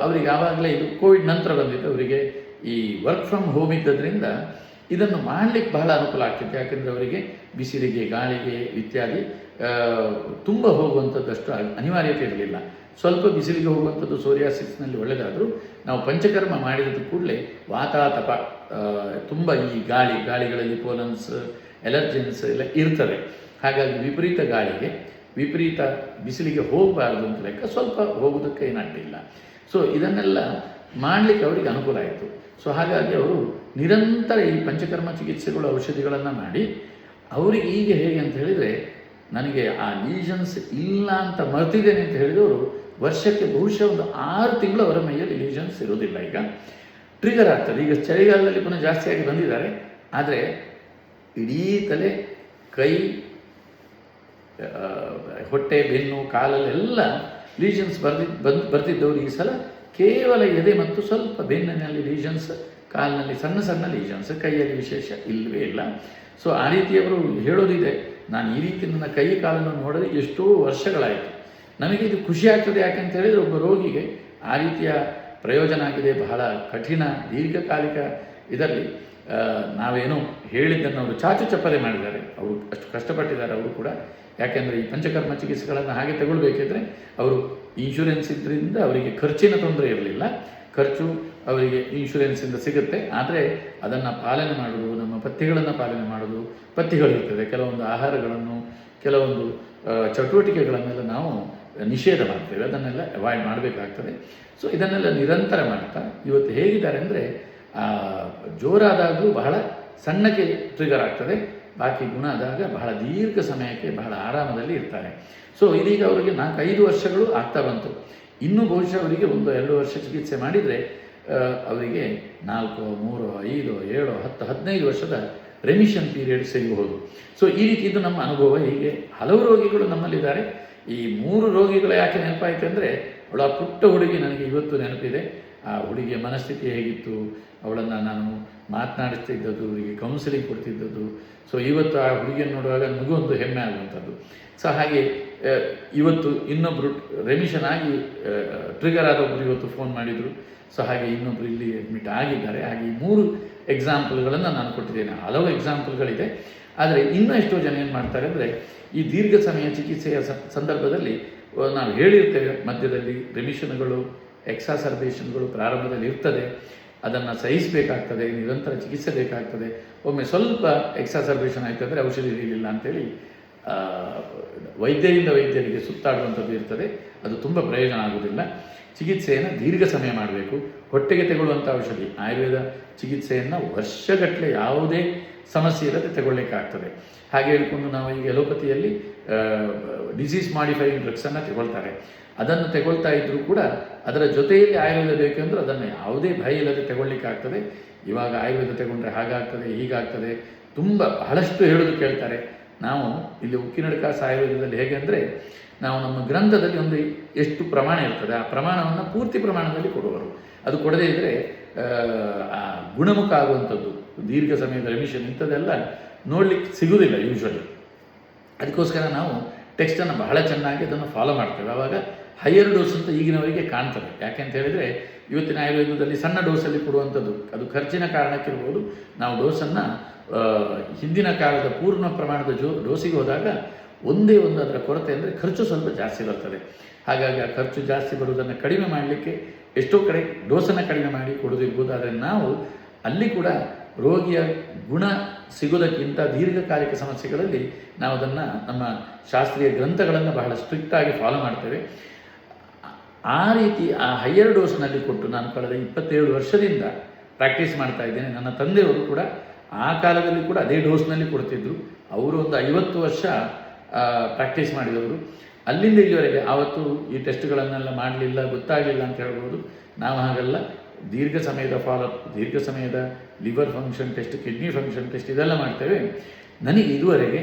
ಅವರಿಗೆ ಆವಾಗಲೇ ಇದು ಕೋವಿಡ್ ನಂತರ ಬಂದಿದ್ದು, ಅವರಿಗೆ ಈ ವರ್ಕ್ ಫ್ರಮ್ ಹೋಮ್ ಇದ್ದದ್ರಿಂದ ಇದನ್ನು ಮಾಡಲಿಕ್ಕೆ ಬಹಳ ಅನುಕೂಲ ಆಗ್ತಿತ್ತು. ಯಾಕೆಂದರೆ ಅವರಿಗೆ ಬಿಸಿಲಿಗೆ, ಗಾಳಿಗೆ ಇತ್ಯಾದಿ ತುಂಬ ಹೋಗುವಂಥದ್ದಷ್ಟು ಅನಿವಾರ್ಯತೆ ಇರಲಿಲ್ಲ. ಸ್ವಲ್ಪ ಬಿಸಿಲಿಗೆ ಹೋಗುವಂಥದ್ದು ಸೋರಿಯಾಸಿಸ್ನಲ್ಲಿ ಒಳ್ಳೆಯದಾದರೂ ನಾವು ಪಂಚಕರ್ಮ ಮಾಡಿದ ಕೂಡಲೇ ವಾತಾತಪ, ತುಂಬ ಈ ಗಾಳಿಗಳಲ್ಲಿ ಪೋಲನ್ಸ್, ಎಲರ್ಜೆನ್ಸ್ ಎಲ್ಲ ಇರ್ತದೆ. ಹಾಗಾಗಿ ವಿಪರೀತ ಗಾಳಿಗೆ, ವಿಪರೀತ ಬಿಸಿಲಿಗೆ ಹೋಗಬಾರ್ದು ಅಂತ ಲೆಕ್ಕ, ಸ್ವಲ್ಪ ಹೋಗೋದಕ್ಕೆ ಏನಾಗಲಿಲ್ಲ. ಸೊ ಇದನ್ನೆಲ್ಲ ಮಾಡಲಿಕ್ಕೆ ಅವರಿಗೆ ಅನುಕೂಲ ಆಯಿತು. ಸೊ ಹಾಗಾಗಿ ಅವರು ನಿರಂತರ ಈ ಪಂಚಕರ್ಮ ಚಿಕಿತ್ಸೆಗಳು, ಔಷಧಿಗಳನ್ನು ಮಾಡಿ ಅವರಿಗೆ ಈಗ ಹೇಗೆ ಅಂತ ಹೇಳಿದರೆ, ನನಗೆ ಆ ಲೀಷನ್ಸ್ ಇಲ್ಲ ಅಂತ ಮರ್ತಿದ್ದೇನೆ ಅಂತ ಹೇಳಿದವರು ವರ್ಷಕ್ಕೆ ಬಹುಶಃ ಒಂದು 6 ತಿಂಗಳು ಅವರ ಮೈಯಲ್ಲಿ ಲೀಷನ್ಸ್ ಇರೋದಿಲ್ಲ. ಈಗ ಟ್ರಿಗರ್ ಆಗ್ತದೆ. ಈಗ ಚಳಿಗಾಲದಲ್ಲಿ ಪುನಃ ಜಾಸ್ತಿಯಾಗಿ ಬಂದಿದ್ದಾರೆ, ಆದರೆ ಇಡೀ ತಲೆ, ಕೈ, ಹೊಟ್ಟೆ, ಬೆನ್ನು, ಕಾಲಲ್ಲೆಲ್ಲ ಲೀಷನ್ಸ್ ಬರ್ತಿದ್ದವರು ಈ ಸಲ ಕೇವಲ ಎದೆ ಮತ್ತು ಸ್ವಲ್ಪ ಬೆನ್ನಿನಲ್ಲಿ ಲೀಷನ್ಸ್, ಕಾಲಿನಲ್ಲಿ ಸಣ್ಣ ಸಣ್ಣ ಲೀಷನ್ಸ್, ಕೈಯಲ್ಲಿ ವಿಶೇಷ ಇಲ್ಲವೇ ಇಲ್ಲ. ಸೊ ಆ ರೀತಿಯವರು ಹೇಳೋದಿದೆ, ನಾನು ಈ ರೀತಿ ನನ್ನ ಕೈ ಕಾಲನ್ನು ನೋಡದೆ ಎಷ್ಟೋ ವರ್ಷಗಳಾಯಿತು. ನನಗೆ ಇದು ಖುಷಿ ಆಗ್ತದೆ. ಯಾಕೆಂತ ಹೇಳಿದರೆ ಒಬ್ಬ ರೋಗಿಗೆ ಆ ರೀತಿಯ ಪ್ರಯೋಜನ ಆಗಿದೆ. ಬಹಳ ಕಠಿಣ ದೀರ್ಘಕಾಲಿಕ ಇದರಲ್ಲಿ ನಾವೇನೋ ಹೇಳಿದ್ದನ್ನು ಅವರು ಚಾಚು ಚಪ್ಪಲೆ ಮಾಡಿದ್ದಾರೆ. ಅವರು ಅಷ್ಟು ಕಷ್ಟಪಟ್ಟಿದ್ದಾರೆ ಅವರು ಕೂಡ. ಯಾಕೆಂದರೆ ಈ ಪಂಚಕರ್ಮ ಚಿಕಿತ್ಸೆಗಳನ್ನು ಹಾಗೆ ತಗೊಳ್ಬೇಕಿದ್ರೆ ಅವರು ಇನ್ಶೂರೆನ್ಸ್ ಇದ್ದರಿಂದ ಅವರಿಗೆ ಖರ್ಚಿನ ತೊಂದರೆ ಇರಲಿಲ್ಲ. ಖರ್ಚು ಅವರಿಗೆ ಇನ್ಶೂರೆನ್ಸಿಂದ ಸಿಗುತ್ತೆ. ಆದರೆ ಅದನ್ನು ಪಾಲನೆ ಮಾಡೋದು, ನಮ್ಮ ಪಥ್ಯಗಳನ್ನು ಪಾಲನೆ ಮಾಡೋದು, ಪಥ್ಯಗಳಿರ್ತದೆ, ಕೆಲವೊಂದು ಆಹಾರಗಳನ್ನು, ಕೆಲವೊಂದು ಚಟುವಟಿಕೆಗಳನ್ನೆಲ್ಲ ನಾವು ನಿಷೇಧ ಮಾಡ್ತೇವೆ, ಅದನ್ನೆಲ್ಲ ಅವಾಯ್ಡ್ ಮಾಡಬೇಕಾಗ್ತದೆ. ಸೊ ಇದನ್ನೆಲ್ಲ ನಿರಂತರ ಮಾಡ್ತಾ ಇವತ್ತು ಹೇಗಿದ್ದಾರೆ ಅಂದರೆ, ಜೋರಾದಾಗಲೂ ಬಹಳ ಸಣ್ಣಕ್ಕೆ ಟ್ರಿಗರ್ ಆಗ್ತದೆ, ಬಾಕಿ ಗುಣ ಆದಾಗ ಬಹಳ ದೀರ್ಘ ಸಮಯಕ್ಕೆ ಬಹಳ ಆರಾಮದಲ್ಲಿ ಇರ್ತಾರೆ. ಸೊ ಇದೀಗ ಅವರಿಗೆ 4-5 ವರ್ಷಗಳು ಆಗ್ತಾ ಬಂತು. ಇನ್ನೂ ಬಹುಶಃ ಅವರಿಗೆ 1-2 ವರ್ಷ ಚಿಕಿತ್ಸೆ ಮಾಡಿದರೆ ಅವರಿಗೆ 4, 3, 5, 7, 10, 15 ವರ್ಷದ ರೆಮಿಷನ್ ಪೀರಿಯಡ್ ಸಿಗಬಹುದು. ಸೊ ಈ ರೀತಿ ಇದು ನಮ್ಮ ಅನುಭವ. ಹೀಗೆ ಹಲವು ರೋಗಿಗಳು ನಮ್ಮಲ್ಲಿದ್ದಾರೆ. ಈ 3 ರೋಗಿಗಳು ಯಾಕೆ ನೆನಪಾಯಿತು ಅಂದರೆ, ಅವಳ ಪುಟ್ಟ ಹುಡುಗಿ ನನಗೆ ಇವತ್ತು ನೆನಪಿದೆ. ಆ ಹುಡುಗಿಯ ಮನಸ್ಥಿತಿ ಹೇಗಿತ್ತು, ಅವಳನ್ನು ನಾನು ಮಾತನಾಡಿಸ್ತಿದ್ದದ್ದು, ಅವರಿಗೆ ಕೌನ್ಸಿಲಿಂಗ್ ಕೊಡ್ತಿದ್ದದ್ದು. ಸೊ ಇವತ್ತು ಆ ಹುಡುಗಿಯನ್ನು ನೋಡುವಾಗ ನನಗೂ ಒಂದು ಹೆಮ್ಮೆ ಆಗುವಂಥದ್ದು. ಸೊ ಹಾಗೆ ಇವತ್ತು ಇನ್ನೊಬ್ಬರು ರೆಮಿಷನ್ ಆಗಿ ಟ್ರಿಗರ್ ಆದೊಬ್ಬರು ಇವತ್ತು ಫೋನ್ ಮಾಡಿದರು. ಸೊ ಹಾಗೆ ಇನ್ನೊಬ್ಬರು ಇಲ್ಲಿ ಅಡ್ಮಿಟ್ ಆಗಿದ್ದಾರೆ. ಹಾಗೆ ಈ 3 ಎಕ್ಸಾಂಪಲ್ಗಳನ್ನು ನಾನು ಕೊಟ್ಟಿದ್ದೇನೆ. ಹಲವು ಎಕ್ಸಾಂಪಲ್ಗಳಿದೆ. ಆದರೆ ಇನ್ನೂ ಎಷ್ಟೋ ಜನ ಏನು ಮಾಡ್ತಾರೆ ಅಂದರೆ, ಈ ದೀರ್ಘ ಸಮಯ ಚಿಕಿತ್ಸೆಯ ಸಂದರ್ಭದಲ್ಲಿ ನಾವು ಹೇಳಿರ್ತೇವೆ, ಮಧ್ಯದಲ್ಲಿ ರೆಮಿಷನ್ಗಳು, ಎಕ್ಸಾಸರ್ಬೇಷನ್ಗಳು ಪ್ರಾರಂಭದಲ್ಲಿ ಇರ್ತದೆ, ಅದನ್ನು ಸಹಿಸಬೇಕಾಗ್ತದೆ, ನಿರಂತರ ಚಿಕಿತ್ಸೆ ಬೇಕಾಗ್ತದೆ. ಒಮ್ಮೆ ಸ್ವಲ್ಪ ಎಕ್ಸಾಸರ್ಬೇಷನ್ ಆಯ್ತಂದರೆ ಔಷಧಿ ಇರಲಿಲ್ಲ ಅಂಥೇಳಿ ವೈದ್ಯರಿಂದ ವೈದ್ಯರಿಗೆ ಸುತ್ತಾಡುವಂಥದ್ದು ಇರ್ತದೆ. ಅದು ತುಂಬ ಪ್ರಯೋಜನ ಆಗುವುದಿಲ್ಲ. ಚಿಕಿತ್ಸೆಯನ್ನು ದೀರ್ಘ ಸಮಯ ಮಾಡಬೇಕು. ಹೊಟ್ಟೆಗೆ ತಗೊಳ್ಳುವಂಥ ಔಷಧಿ ಆಯುರ್ವೇದ ಚಿಕಿತ್ಸೆಯನ್ನು ವರ್ಷಗಟ್ಟಲೆ ಯಾವುದೇ ಸಮಸ್ಯೆ ಇಲ್ಲದೆ ತಗೊಳ್ಳಿಕ್ಕಾಗ್ತದೆ. ಹಾಗೆ ಹೇಳಿಕೊಂಡು ನಾವು ಈಗ ಎಲೋಪತಿಯಲ್ಲಿ ಡಿಸೀಸ್ ಮಾಡಿಫೈಯಿಂಗ್ ಡ್ರಗ್ಸನ್ನು ತಗೊಳ್ತಾರೆ. ಅದನ್ನು ತಗೊಳ್ತಾ ಇದ್ದರೂ ಕೂಡ ಅದರ ಜೊತೆಯಲ್ಲಿ ಆಯುರ್ವೇದ ಬೇಕೆಂದರೆ ಅದನ್ನು ಯಾವುದೇ ಭಯ ಇಲ್ಲದೆ ತಗೊಳ್ಳಿಕ್ಕಾಗ್ತದೆ. ಇವಾಗ ಆಯುರ್ವೇದ ತಗೊಂಡ್ರೆ ಹಾಗಾಗ್ತದೆ, ಹೀಗಾಗ್ತದೆ, ತುಂಬ ಬಹಳಷ್ಟು ಹೇಳೋದು ಕೇಳ್ತಾರೆ. ನಾವು ಇಲ್ಲಿ ಉಕ್ಕಿನಡಕಾಸ ಆಯುರ್ವೇದದಲ್ಲಿ ಹೇಗೆ ಅಂದರೆ, ನಾವು ನಮ್ಮ ಗ್ರಂಥದಲ್ಲಿ ಒಂದು ಎಷ್ಟು ಪ್ರಮಾಣ ಇರ್ತದೆ ಆ ಪ್ರಮಾಣವನ್ನು ಪೂರ್ತಿ ಪ್ರಮಾಣದಲ್ಲಿ ಕೊಡುವರು. ಅದು ಕೊಡದೇ ಇದ್ದರೆ ಆ ಗುಣಮುಖ ಆಗುವಂಥದ್ದು, ದೀರ್ಘ ಸಮಯದ ರೆಮಿಷನ್ ಇಂಥದ್ದೆಲ್ಲ ನೋಡಲಿಕ್ಕೆ ಸಿಗುವುದಿಲ್ಲ ಯೂಶ್ವಲಿ. ಅದಕ್ಕೋಸ್ಕರ ನಾವು ಟೆಕ್ಸ್ಟನ್ನು ಬಹಳ ಚೆನ್ನಾಗಿ ಅದನ್ನು ಫಾಲೋ ಮಾಡ್ತೇವೆ. ಆವಾಗ ಹೈಯರ್ ಡೋಸ್ ಅಂತ ಈಗಿನವರಿಗೆ ಕಾಣ್ತದೆ. ಯಾಕೆಂತ ಹೇಳಿದರೆ, ಇವತ್ತಿನ ಆಯುರ್ವೇದದಲ್ಲಿ ಸಣ್ಣ ಡೋಸಲ್ಲಿ ಕೊಡುವಂಥದ್ದು ಅದು ಖರ್ಚಿನ ಕಾರಣಕ್ಕಿರ್ಬೋದು. ನಾವು ಡೋಸನ್ನು ಹಿಂದಿನ ಕಾಲದ ಪೂರ್ಣ ಪ್ರಮಾಣದ ಡೋಸಿಗೆ ಹೋದಾಗ ಒಂದೇ ಒಂದು ಅದರ ಕೊರತೆ ಅಂದರೆ ಖರ್ಚು ಸ್ವಲ್ಪ ಜಾಸ್ತಿ ಬರ್ತದೆ. ಹಾಗಾಗಿ ಆ ಖರ್ಚು ಜಾಸ್ತಿ ಬರುವುದನ್ನು ಕಡಿಮೆ ಮಾಡಲಿಕ್ಕೆ ಎಷ್ಟೋ ಕಡೆ ಡೋಸನ್ನು ಕಡಿಮೆ ಮಾಡಿ ಕೊಡೋದಿರ್ಬೋದು. ಆದರೆ ನಾವು ಅಲ್ಲಿ ಕೂಡ ರೋಗಿಯ ಗುಣ ಸಿಗೋದಕ್ಕಿಂತ ದೀರ್ಘಕಾಲಿಕ ಸಮಸ್ಯೆಗಳಲ್ಲಿ ನಾವು ಅದನ್ನು ನಮ್ಮ ಶಾಸ್ತ್ರೀಯ ಗ್ರಂಥಗಳನ್ನು ಬಹಳ ಸ್ಟ್ರಿಕ್ಟಾಗಿ ಫಾಲೋ ಮಾಡ್ತೇವೆ. ಆ ರೀತಿ ಆ ಹೈಯರ್ ಡೋಸ್ನಲ್ಲಿ ಕೊಟ್ಟು ನಾನು ಕಳೆದ 27 ವರ್ಷದಿಂದ ಪ್ರಾಕ್ಟೀಸ್ ಮಾಡ್ತಾ ಇದ್ದೇನೆ. ನನ್ನ ತಂದೆಯವರು ಕೂಡ ಆ ಕಾಲದಲ್ಲಿ ಕೂಡ ಅದೇ ಡೋಸ್ನಲ್ಲಿ ಕೊಡ್ತಿದ್ರು. ಅವರು ಒಂದು 50 ವರ್ಷ ಪ್ರಾಕ್ಟೀಸ್ ಮಾಡಿದವರು. ಅಲ್ಲಿಂದ ಇಲ್ಲಿವರೆಗೆ ಆವತ್ತು ಈ ಟೆಸ್ಟ್ಗಳನ್ನೆಲ್ಲ ಮಾಡಲಿಲ್ಲ, ಗೊತ್ತಾಗಲಿಲ್ಲ ಅಂತ ಹೇಳ್ಬೋದು. ನಾವು ಹಾಗಲ್ಲ, ದೀರ್ಘ ಸಮಯದ ಫಾಲೋಅಪ್, ದೀರ್ಘ ಸಮಯದ liver function test, kidney function test ಇದೆಲ್ಲ ಮಾಡ್ತೇವೆ. ನನಗೆ ಇದುವರೆಗೆ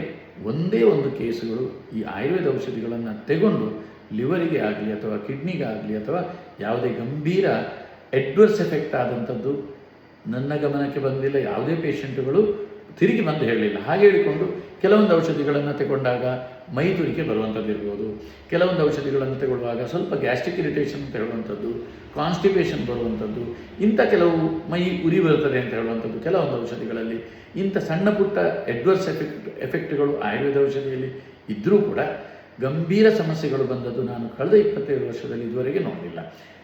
ಒಂದೇ ಒಂದು ಕೇಸುಗಳು ಈ ಆಯುರ್ವೇದ ಔಷಧಿಗಳನ್ನು ತೆಗೊಂಡು ಲಿವರಿಗೆ ಆಗಲಿ ಅಥವಾ ಕಿಡ್ನಿಗೆ ಆಗಲಿ ಅಥವಾ ಯಾವುದೇ ಗಂಭೀರ ಅಡ್ವರ್ಸ್ ಎಫೆಕ್ಟ್ ಆದಂಥದ್ದು ನನ್ನ ಗಮನಕ್ಕೆ ಬಂದಿಲ್ಲ. ಯಾವುದೇ ಪೇಷಂಟುಗಳು ತಿರುಗಿ ಬಂದು ಹೇಳಲಿಲ್ಲ. ಹಾಗೆ ಹೇಳಿಕೊಂಡು ಕೆಲವೊಂದು ಔಷಧಿಗಳನ್ನು ತಗೊಂಡಾಗ ಮೈ ತುರಿಕೆ ಬರುವಂಥದ್ದು ಇರ್ಬೋದು, ಕೆಲವೊಂದು ಔಷಧಿಗಳನ್ನು ತಗೊಳ್ಳುವಾಗ ಸ್ವಲ್ಪ ಗ್ಯಾಸ್ಟ್ರಿಕ್ ಇರಿಟೇಷನ್ ಅಂತ ಹೇಳುವಂಥದ್ದು, ಕಾನ್ಸ್ಟಿಪೇಷನ್ ಬರುವಂಥದ್ದು, ಇಂಥ ಕೆಲವು ಮೈ ಉರಿ ಬರುತ್ತದೆ ಅಂತ ಹೇಳುವಂಥದ್ದು ಕೆಲವೊಂದು ಔಷಧಿಗಳಲ್ಲಿ. ಇಂಥ ಸಣ್ಣ ಪುಟ್ಟ ಅಡ್ವರ್ಸ್ ಎಫೆಕ್ಟ್ಗಳು ಆಯುರ್ವೇದ ಔಷಧಿಯಲ್ಲಿ ಇದ್ದರೂ ಕೂಡ ಗಂಭೀರ ಸಮಸ್ಯೆಗಳು ಬಂದದ್ದು ನಾನು ಕಳೆದ 27 ವರ್ಷದಲ್ಲಿ ಇದುವರೆಗೆ ನೋಡಲಿಲ್ಲ.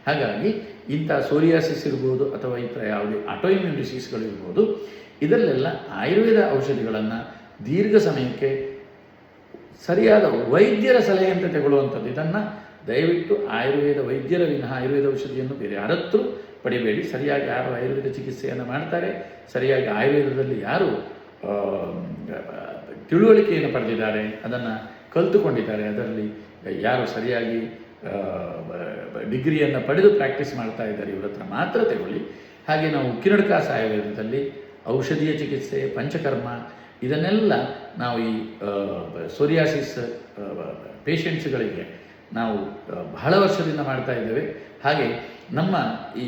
ಹಾಗಾಗಿ ಇಂಥ ಸೋರಿಯಾಸಿಸ್ ಇರ್ಬೋದು ಅಥವಾ ಈ ಥರ ಯಾವುದೇ ಆಟೋಇಮ್ಯೂನ್ ಡಿಸೀಸ್ಗಳು ಇರ್ಬೋದು, ಇದರಲ್ಲೆಲ್ಲ ಆಯುರ್ವೇದ ಔಷಧಿಗಳನ್ನು ದೀರ್ಘ ಸಮಯಕ್ಕೆ ಸರಿಯಾದ ವೈದ್ಯರ ಸಲಹೆಯಂತೆ ತಗೊಳ್ಳುವಂಥದ್ದು. ಇದನ್ನು ದಯವಿಟ್ಟು ಆಯುರ್ವೇದ ವೈದ್ಯರ ವಿನಃ ಆಯುರ್ವೇದ ಔಷಧಿಯನ್ನು ಬೇರೆ ಯಾರತ್ತೂ ಪಡಿಬೇಡಿ. ಸರಿಯಾಗಿ ಯಾರು ಆಯುರ್ವೇದ ಚಿಕಿತ್ಸೆಯನ್ನು ಮಾಡ್ತಾರೆ, ಸರಿಯಾಗಿ ಆಯುರ್ವೇದದಲ್ಲಿ ಯಾರು ತಿಳುವಳಿಕೆಯನ್ನು ಪಡೆದಿದ್ದಾರೆ, ಅದನ್ನು ಕಲಿತುಕೊಂಡಿದ್ದಾರೆ, ಅದರಲ್ಲಿ ಯಾರು ಸರಿಯಾಗಿ ಡಿಗ್ರಿಯನ್ನು ಪಡೆದು ಪ್ರಾಕ್ಟೀಸ್ ಮಾಡ್ತಾ ಇದ್ದಾರೆ, ಇವರ ಹತ್ರ ಮಾತ್ರ ತಗೊಳ್ಳಿ. ಹಾಗೆ ನಾವು ಉಕ್ಕಿನಡಕಾಸ ಆಯುರ್ವೇದದಲ್ಲಿ ಔಷಧೀಯ ಚಿಕಿತ್ಸೆ, ಪಂಚಕರ್ಮ ಇದನ್ನೆಲ್ಲ ನಾವು ಈ ಸೋರಿಯಾಸಿಸ್ ಪೇಷಂಟ್ಸ್ಗಳಿಗೆ ನಾವು ಬಹಳ ವರ್ಷದಿಂದ ಮಾಡ್ತಾ ಇದ್ದೇವೆ. ಹಾಗೆ ನಮ್ಮ ಈ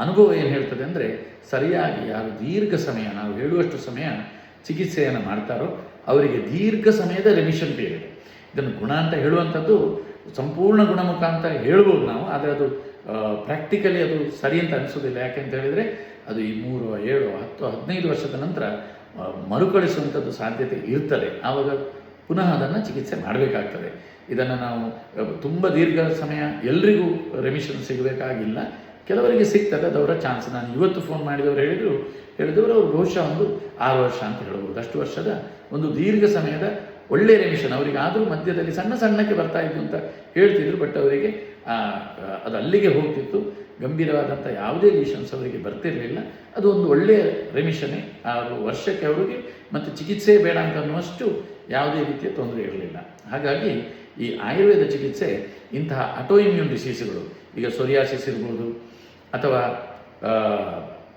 ಅನುಭವ ಏನು ಹೇಳ್ತದೆ ಅಂದರೆ, ಸರಿಯಾಗಿ ಯಾರು ದೀರ್ಘ ಸಮಯ ನಾವು ಹೇಳುವಷ್ಟು ಸಮಯ ಚಿಕಿತ್ಸೆಯನ್ನು ಮಾಡ್ತಾರೋ ಅವರಿಗೆ ದೀರ್ಘ ಸಮಯದ ರೆಮಿಷನ್ ಪೀರಿಯಡ್. ಇದನ್ನು ಗುಣ ಅಂತ ಹೇಳುವಂಥದ್ದು ಸಂಪೂರ್ಣ ಗುಣಮುಖ ಅಂತ ಹೇಳ್ಬೋದು ನಾವು, ಆದರೆ ಅದು ಪ್ರಾಕ್ಟಿಕಲಿ ಅದು ಸರಿ ಅಂತ ಅನಿಸೋದಿಲ್ಲ. ಯಾಕೆಂತ ಹೇಳಿದರೆ ಅದು ಈ 3, 7, 10, 15 ವರ್ಷದ ನಂತರ ಮರುಕಳಿಸುವಂಥದ್ದು ಸಾಧ್ಯತೆ ಇರ್ತದೆ. ಆವಾಗ ಪುನಃ ಅದನ್ನು ಚಿಕಿತ್ಸೆ ಮಾಡಬೇಕಾಗ್ತದೆ. ಇದನ್ನು ನಾವು ತುಂಬ ದೀರ್ಘ ಸಮಯ ಎಲ್ರಿಗೂ ರೆಮಿಷನ್ ಸಿಗಬೇಕಾಗಿಲ್ಲ, ಕೆಲವರಿಗೆ ಸಿಗ್ತದೆ, ಅದವರ ಚಾನ್ಸ್. ನಾನು ಇವತ್ತು ಫೋನ್ ಮಾಡಿದವರು ಹೇಳಿದವರು ಅವರು ಬಹುಶಃ ಒಂದು 6 ವರ್ಷ ಅಂತ ಹೇಳ್ಬೋದು. ಅಷ್ಟು ವರ್ಷದ ಒಂದು ದೀರ್ಘ ಸಮಯದ ಒಳ್ಳೆಯ ರೆಮಿಷನ್ ಅವರಿಗೆ. ಆದರೂ ಮಧ್ಯದಲ್ಲಿ ಸಣ್ಣ ಸಣ್ಣಕ್ಕೆ ಬರ್ತಾ ಇದ್ದು ಅಂತ ಹೇಳ್ತಿದ್ರು, ಬಟ್ ಅವರಿಗೆ ಅದು ಅಲ್ಲಿಗೆ ಹೋಗ್ತಿತ್ತು. ಗಂಭೀರವಾದಂಥ ಯಾವುದೇ ಲೀಷನ್ಸ್ ಅವರಿಗೆ ಬರ್ತಿರಲಿಲ್ಲ. ಅದು ಒಂದು ಒಳ್ಳೆಯ ರೆಮಿಷನ್ನೇ. 6 ವರ್ಷಕ್ಕೆ ಅವರಿಗೆ ಮತ್ತು ಚಿಕಿತ್ಸೆ ಬೇಡ ಅಂತ ಅನ್ನುವಷ್ಟು ಯಾವುದೇ ರೀತಿಯ ತೊಂದರೆ ಇರಲಿಲ್ಲ. ಹಾಗಾಗಿ ಈ ಆಯುರ್ವೇದ ಚಿಕಿತ್ಸೆ ಇಂತಹ ಅಟೋಇಮ್ಯೂನ್ ಡಿಸೀಸ್ಗಳು, ಈಗ ಸೊರಿಯಾಸಿಸ್ ಇರ್ಬೋದು, ಅಥವಾ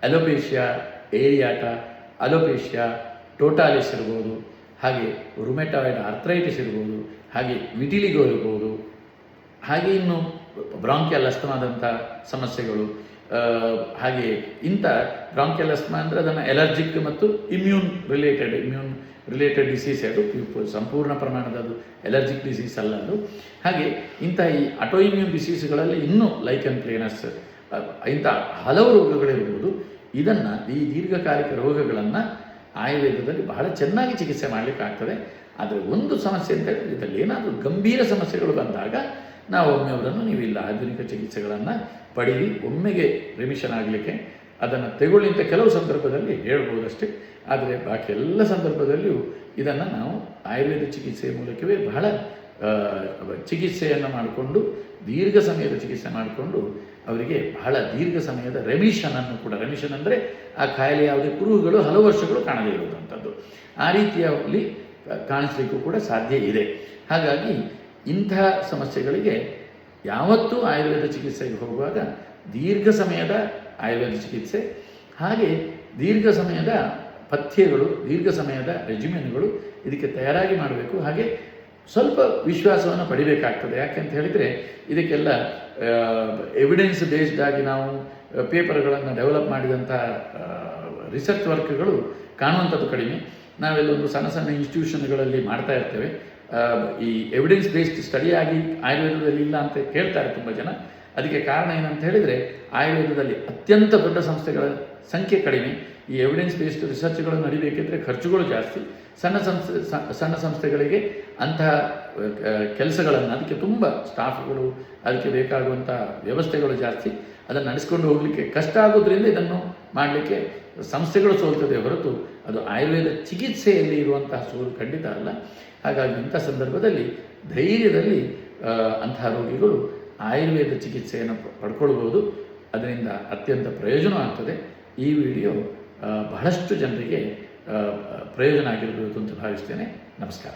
ಅಲೋಪೇಷಿಯಾ ಏರಿಯಾಟ, ಅಲೋಪೇಷಿಯಾ ಟೋಟಾಲಿಸ್ ಇರ್ಬೋದು, ಹಾಗೆ ರುಮೆಟಾಯ್ಡ್ ಆರ್ಥ್ರೈಟಿಸ್ ಇರ್ಬೋದು, ಹಾಗೆ ವಿಟಿಲಿಗೋ ಇರ್ಬೋದು, ಹಾಗೆ ಇನ್ನು ಬ್ರಾಂಕಿಯಲ್ ಅಸ್ತಮಾದಂಥ ಸಮಸ್ಯೆಗಳು, ಹಾಗೆ ಇಂಥ ಬ್ರಾಂಕಿಯಲ್ ಅಸ್ತಮಾ ಅಂದರೆ ಅದನ್ನು ಎಲರ್ಜಿಕ್ ಮತ್ತು ಇಮ್ಯೂನ್ ರಿಲೇಟೆಡ್ ಡಿಸೀಸ್, ಅದು ಸಂಪೂರ್ಣ ಪ್ರಮಾಣದ ಅದು ಎಲರ್ಜಿಕ್ ಡಿಸೀಸ್ ಅಲ್ಲ ಅದು. ಹಾಗೆ ಇಂಥ ಈ ಅಟೋಇಮ್ಯೂನ್ ಡಿಸೀಸ್ಗಳಲ್ಲಿ ಇನ್ನೂ ಲೈಕನ್ ಪ್ಲೇನಸ್, ಇಂಥ ಹಲವು ರೋಗಗಳಿರ್ಬೋದು. ಇದನ್ನು, ಈ ದೀರ್ಘಕಾಲಿಕ ರೋಗಗಳನ್ನು ಆಯುರ್ವೇದದಲ್ಲಿ ಬಹಳ ಚೆನ್ನಾಗಿ ಚಿಕಿತ್ಸೆ ಮಾಡಲಿಕ್ಕಾಗ್ತದೆ. ಆದರೆ ಒಂದು ಸಮಸ್ಯೆ ಅಂತ ಹೇಳಿದ್ರೆ, ಇದರಲ್ಲಿ ಏನಾದರೂ ಗಂಭೀರ ಸಮಸ್ಯೆಗಳು ಬಂದಾಗ ನಾವು ಒಮ್ಮೆ ಅವರನ್ನು ನೀವು ಇಲ್ಲ ಆಧುನಿಕ ಚಿಕಿತ್ಸೆಗಳನ್ನು ಪಡೀರಿ, ಒಮ್ಮೆಗೆ ರಿಮಿಷನ್ ಆಗಲಿಕ್ಕೆ ಅದನ್ನು ತೆಗೊಳ್ಳಿ ಅಂತ ಕೆಲವು ಸಂದರ್ಭದಲ್ಲಿ ಹೇಳ್ಬೋದಷ್ಟೇ. ಆದರೆ ಬಾಕಿ ಎಲ್ಲ ಸಂದರ್ಭದಲ್ಲಿಯೂ ಇದನ್ನು ನಾವು ಆಯುರ್ವೇದ ಚಿಕಿತ್ಸೆಯ ಮೂಲಕವೇ ಬಹಳ ಚಿಕಿತ್ಸೆಯನ್ನು ಮಾಡಿಕೊಂಡು, ದೀರ್ಘ ಸಮಯದ ಚಿಕಿತ್ಸೆ ಮಾಡಿಕೊಂಡು ಅವರಿಗೆ ಬಹಳ ದೀರ್ಘ ಸಮಯದ ರೆಮಿಷನನ್ನು ಕೂಡ, ರೆಮಿಷನ್ ಅಂದರೆ ಆ ಕಾಯಿಲೆ ಯಾವುದೇ ಕುರುಹುಗಳು ಹಲವು ವರ್ಷಗಳು ಕಾಣದೇ ಇರುವಂಥದ್ದು, ಆ ರೀತಿಯಲ್ಲಿ ಕಾಣಿಸ್ಲಿಕ್ಕೂ ಕೂಡ ಸಾಧ್ಯ ಇದೆ. ಹಾಗಾಗಿ ಇಂತಹ ಸಮಸ್ಯೆಗಳಿಗೆ ಯಾವತ್ತೂ ಆಯುರ್ವೇದ ಚಿಕಿತ್ಸೆಗೆ ಹೋಗುವಾಗ ದೀರ್ಘ ಸಮಯದ ಆಯುರ್ವೇದ ಚಿಕಿತ್ಸೆ, ಹಾಗೆ ದೀರ್ಘ ಸಮಯದ ಪಥ್ಯಗಳು, ದೀರ್ಘ ಸಮಯದ ರೆಜಿಮೆನ್ಗಳು ಇದಕ್ಕೆ ತಯಾರಾಗಿ ಮಾಡಬೇಕು. ಹಾಗೆ ಸ್ವಲ್ಪ ವಿಶ್ವಾಸವನ್ನು ಪಡಿಬೇಕಾಗ್ತದೆ. ಯಾಕೆಂತ ಹೇಳಿದರೆ ಇದಕ್ಕೆಲ್ಲ ಎವಿಡೆನ್ಸ್ ಬೇಸ್ಡ್ ಆಗಿ ನಾವು ಪೇಪರ್ಗಳನ್ನು ಡೆವಲಪ್ ಮಾಡಿದಂಥ ರಿಸರ್ಚ್ ವರ್ಕ್ಗಳು ಕಾಣುವಂಥದ್ದು ಕಡಿಮೆ. ನಾವೆಲ್ಲೊಂದು ಸಣ್ಣ ಸಣ್ಣ ಇನ್ಸ್ಟಿಟ್ಯೂಷನ್ಗಳಲ್ಲಿ ಮಾಡ್ತಾ ಇರ್ತೇವೆ. ಈ ಎವಿಡೆನ್ಸ್ ಬೇಸ್ಡ್ ಸ್ಟಡಿಯಾಗಿ ಆಯುರ್ವೇದದಲ್ಲಿ ಇಲ್ಲ ಅಂತ ಕೇಳ್ತಾರೆ ತುಂಬ ಜನ. ಅದಕ್ಕೆ ಕಾರಣ ಏನಂತ ಹೇಳಿದರೆ, ಆಯುರ್ವೇದದಲ್ಲಿ ಅತ್ಯಂತ ದೊಡ್ಡ ಸಂಸ್ಥೆಗಳ ಸಂಖ್ಯೆ ಕಡಿಮೆ. ಈ ಎವಿಡೆನ್ಸ್ ಬೇಸ್ಡ್ ರಿಸರ್ಚ್ಗಳು ನಡಿಬೇಕಿದ್ರೆ ಖರ್ಚುಗಳು ಜಾಸ್ತಿ. ಸಣ್ಣ ಸಂಸ್ಥೆಗಳಿಗೆ ಅಂತಹ ಕೆಲಸಗಳನ್ನು, ಅದಕ್ಕೆ ತುಂಬ ಸ್ಟಾಫ್ಗಳು, ಅದಕ್ಕೆ ಬೇಕಾಗುವಂಥ ವ್ಯವಸ್ಥೆಗಳು ಜಾಸ್ತಿ, ಅದನ್ನು ನಡೆಸ್ಕೊಂಡು ಹೋಗಲಿಕ್ಕೆ ಕಷ್ಟ ಆಗೋದ್ರಿಂದ ಇದನ್ನು ಮಾಡಲಿಕ್ಕೆ ಸಂಸ್ಥೆಗಳು ಸೋಲ್ತದೆ ಹೊರತು ಅದು ಆಯುರ್ವೇದ ಚಿಕಿತ್ಸೆಯಲ್ಲಿ ಇರುವಂತಹ ಸೋಲು ಖಂಡಿತ ಅಲ್ಲ. ಹಾಗಾಗಿ ಇಂಥ ಸಂದರ್ಭದಲ್ಲಿ ಧೈರ್ಯದಲ್ಲಿ ಅಂತಹ ರೋಗಿಗಳು ಆಯುರ್ವೇದ ಚಿಕಿತ್ಸೆಯನ್ನು ಪಡ್ಕೊಳ್ಬೋದು. ಅದರಿಂದ ಅತ್ಯಂತ ಪ್ರಯೋಜನ ಆಗ್ತದೆ. ಈ ವಿಡಿಯೋ ಬಹಳಷ್ಟು ಜನರಿಗೆ ಪ್ರಯೋಜನ ಆಗಿರಬಹುದು ಅಂತ ಭಾವಿಸ್ತೇನೆ. ನಮಸ್ಕಾರ.